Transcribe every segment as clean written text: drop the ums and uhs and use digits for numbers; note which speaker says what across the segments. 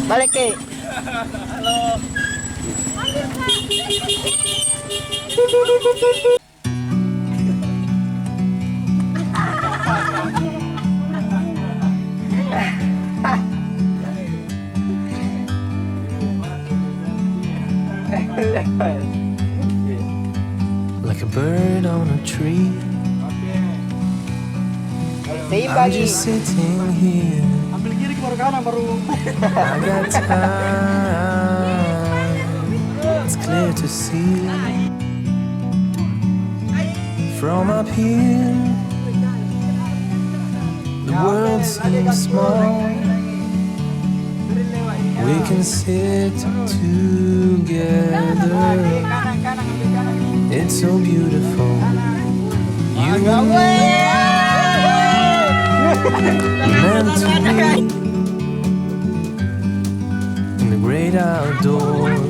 Speaker 1: Balik ke.
Speaker 2: Halo.
Speaker 3: Like a bird on a tree, I'm just sitting here.
Speaker 2: Ambil kiri baru kanan baru.
Speaker 3: I got time. It's clear to see from up here. The world seems small. We can sit together. It's so beautiful. You and me, meant to be in the great outdoors,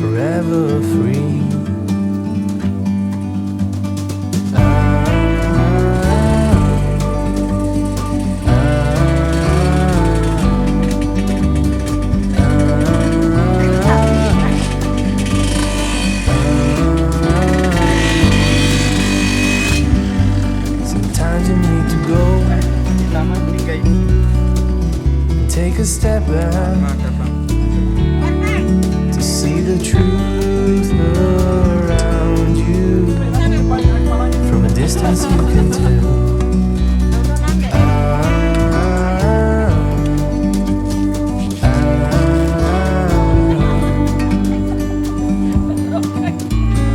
Speaker 3: forever free. Sometimes you need to go and take a step back to see the truth around you. From a distance you can tell.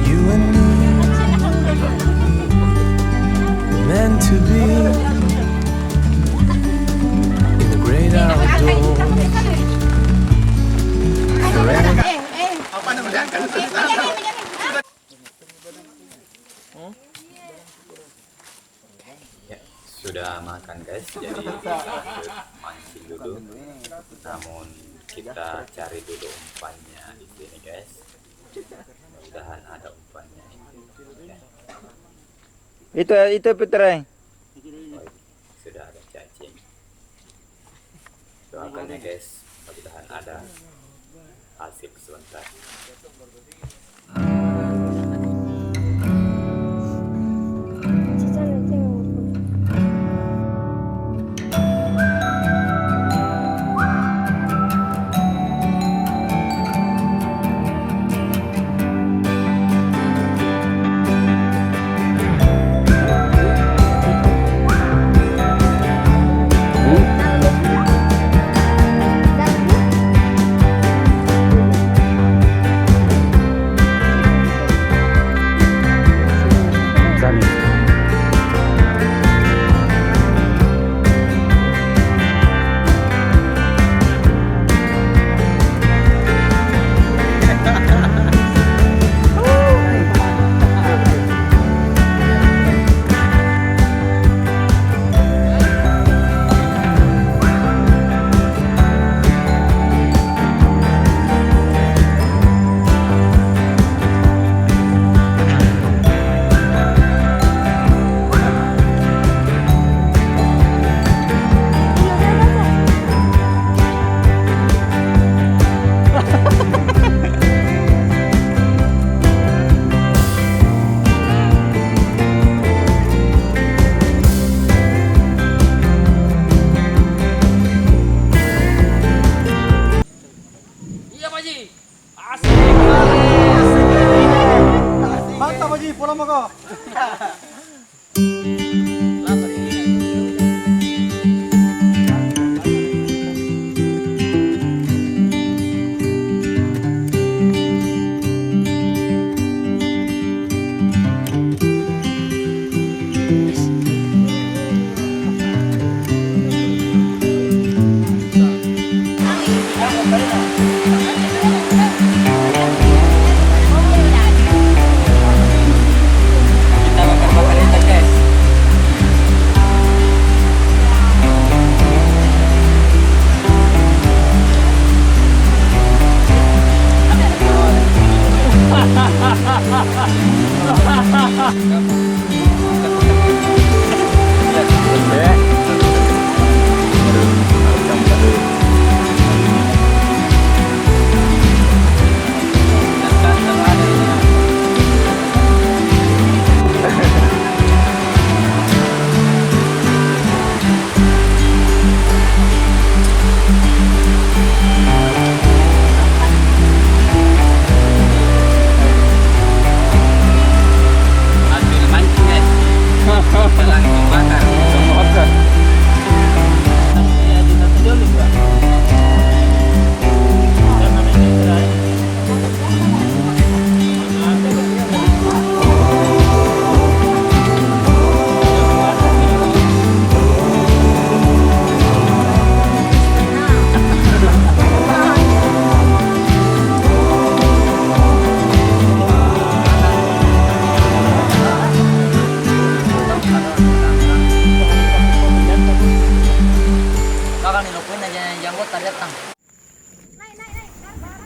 Speaker 3: You and me, meant to be in the great outdoors, forever.
Speaker 4: Ya, sudah makan guys, jadi kita lanjut mancing dulu. Namun kita cari dulu umpannya di sini guys. Mudah-mudahan ada umpannya. Ya.
Speaker 1: Itu Putra.
Speaker 4: Sudah ada cacing. Doakan ya guys, mudah-mudahan ada hasil sebentar.
Speaker 2: Mantap Haji, pulang mau kok.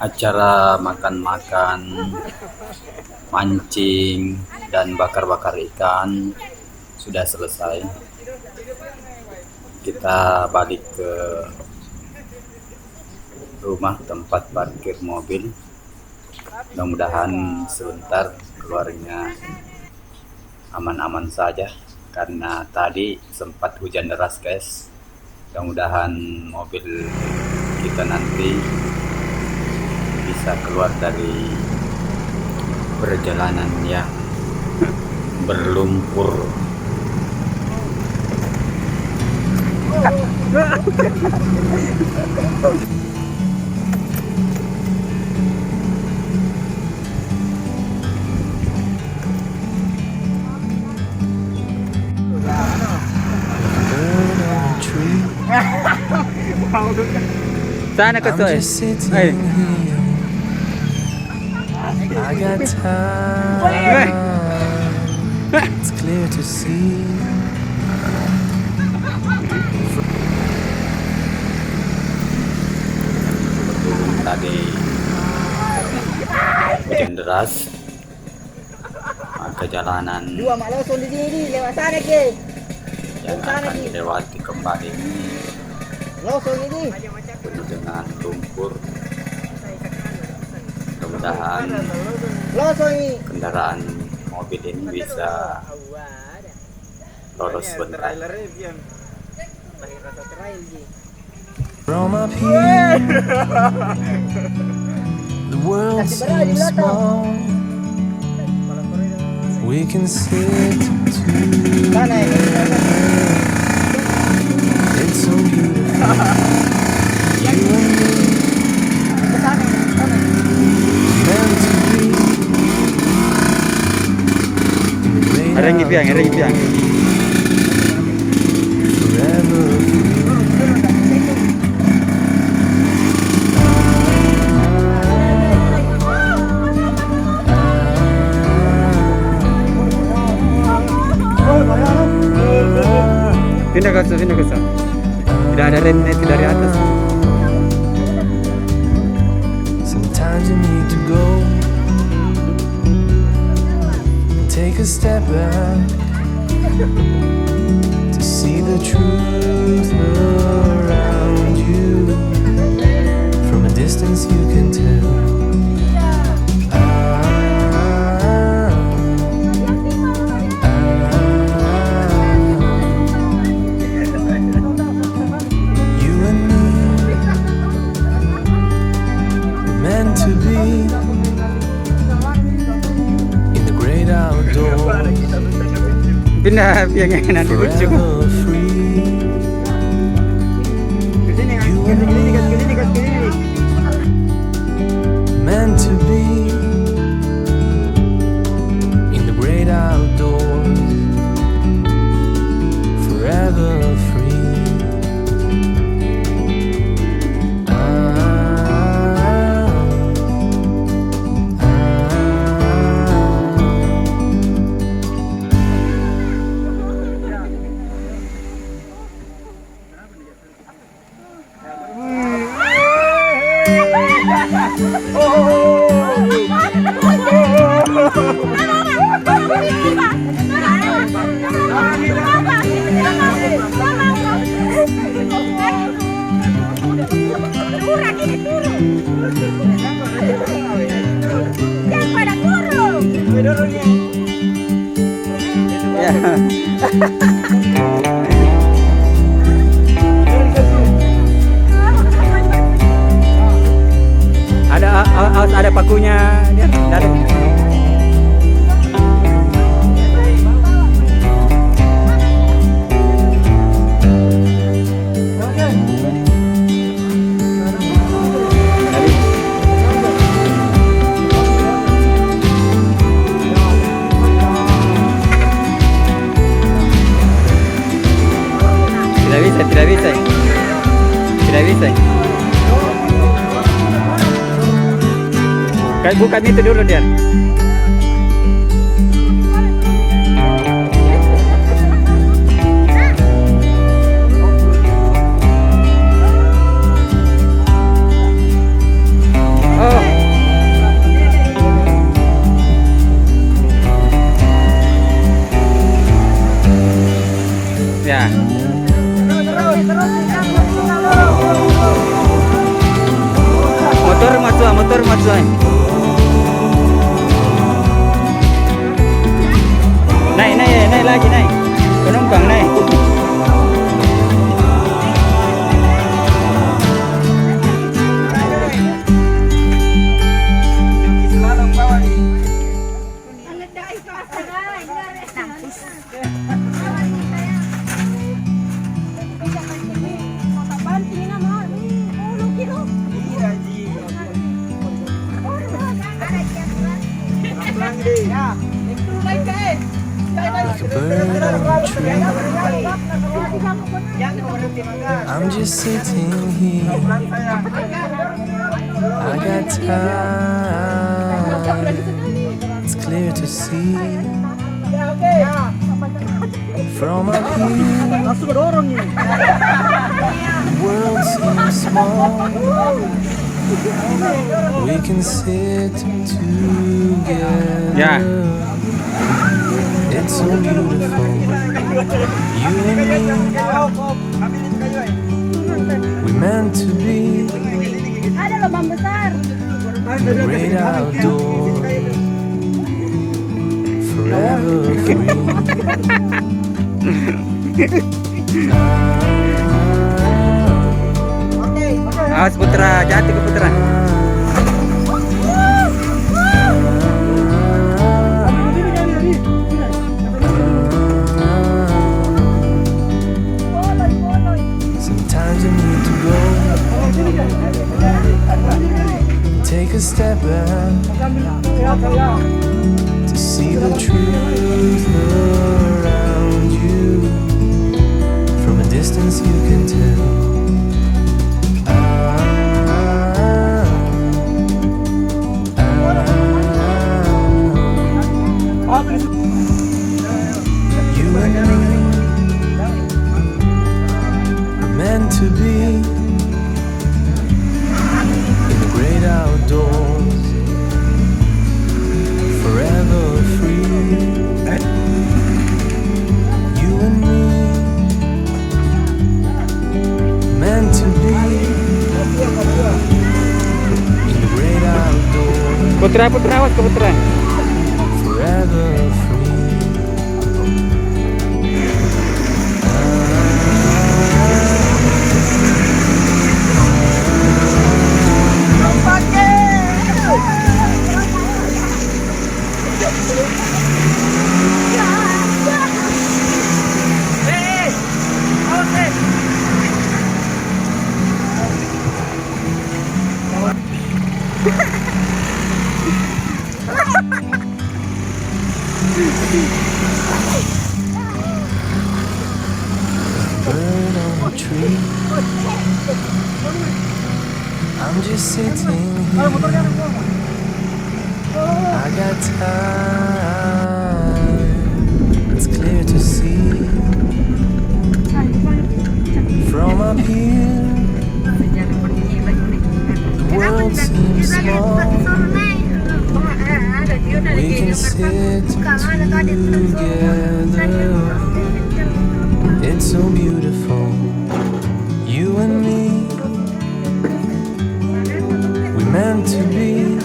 Speaker 4: Acara makan-makan, mancing, dan bakar-bakar ikan sudah selesai. Kita balik ke rumah tempat parkir mobil. Mudah-mudahan sebentar keluarnya aman-aman saja, karena tadi sempat hujan deras guys. Mudah-mudahan mobil kita nanti bisa keluar dari perjalanan yang berlumpur.
Speaker 1: Sana ka
Speaker 3: I'm
Speaker 1: to eh.
Speaker 3: just sitting
Speaker 1: Ay.
Speaker 3: here. I got time. It's clear to see.
Speaker 4: Tadi hujan deras, maka jalanan
Speaker 5: Dua mak langsung di sini lewat sana ke.
Speaker 4: yang akan dilewati kembali ini
Speaker 5: Langsung ini.
Speaker 4: penuh dengan lumpur. Mudah-mudahan
Speaker 5: Langsung ini.
Speaker 4: kendaraan mobil ini bisa lolos sebentar.
Speaker 3: From up here, the world seems small. We can sit
Speaker 5: Sana
Speaker 3: together. It's so beautiful. You and me, meant to be. In the great
Speaker 1: Ada yang gipiang, ada yang gipiang.
Speaker 3: forever.
Speaker 1: Pindah ke sana, pindah ke sana. Tidak ada rem itu dari atas.
Speaker 3: Sometimes you need to go and take a step back to see the truth around you. From a distance you can tell. You and me meant to be in the great outdoors,
Speaker 1: Pindah piangnya nanti lucu.
Speaker 3: forever free.
Speaker 1: Ke sini,
Speaker 3: You and me
Speaker 1: ke sini.
Speaker 3: meant to be in the great outdoors, forever free.
Speaker 6: Turun, ini turun. Jangan pada turun.
Speaker 1: Ya. Ada pakunya dia. Ada. Tidak bisa. Tidak bisa. Kayak bukan itu dulu dia. Motor matsua. Naik lagi naik. Penumpang naik.
Speaker 3: Like a bird on a tree, I'm just sitting here. I got time, it's clear to see. From up here, the world seems small. We can sit together.
Speaker 1: Ya.
Speaker 3: It's so beautiful. You and me, we meant to be
Speaker 6: Ada lubang besar.
Speaker 3: the great outdoors, forever free.
Speaker 1: Awas Putra, jatuh ke Putra.
Speaker 3: Sometimes you need to go, take a step back to see the truth around you. From a distance you can tell. You and me, meant to be in the great outdoors, forever free. You and me, meant to be in the great outdoors,
Speaker 1: Putra, awas ke Putra.
Speaker 3: forever free. Bird on a tree, I'm just sitting here. I got time, it's clear to see. From up here, the world seems small. We can sit together. It's so beautiful. You and me, we meant to be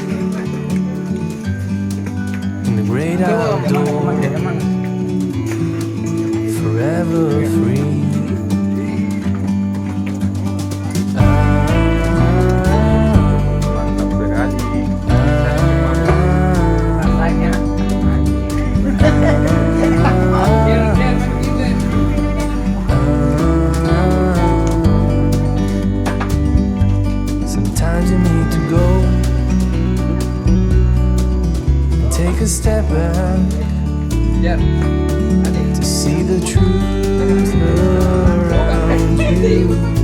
Speaker 3: in the great outdoors, forever free. Sometimes you need to go, take a step back to see the truth around you.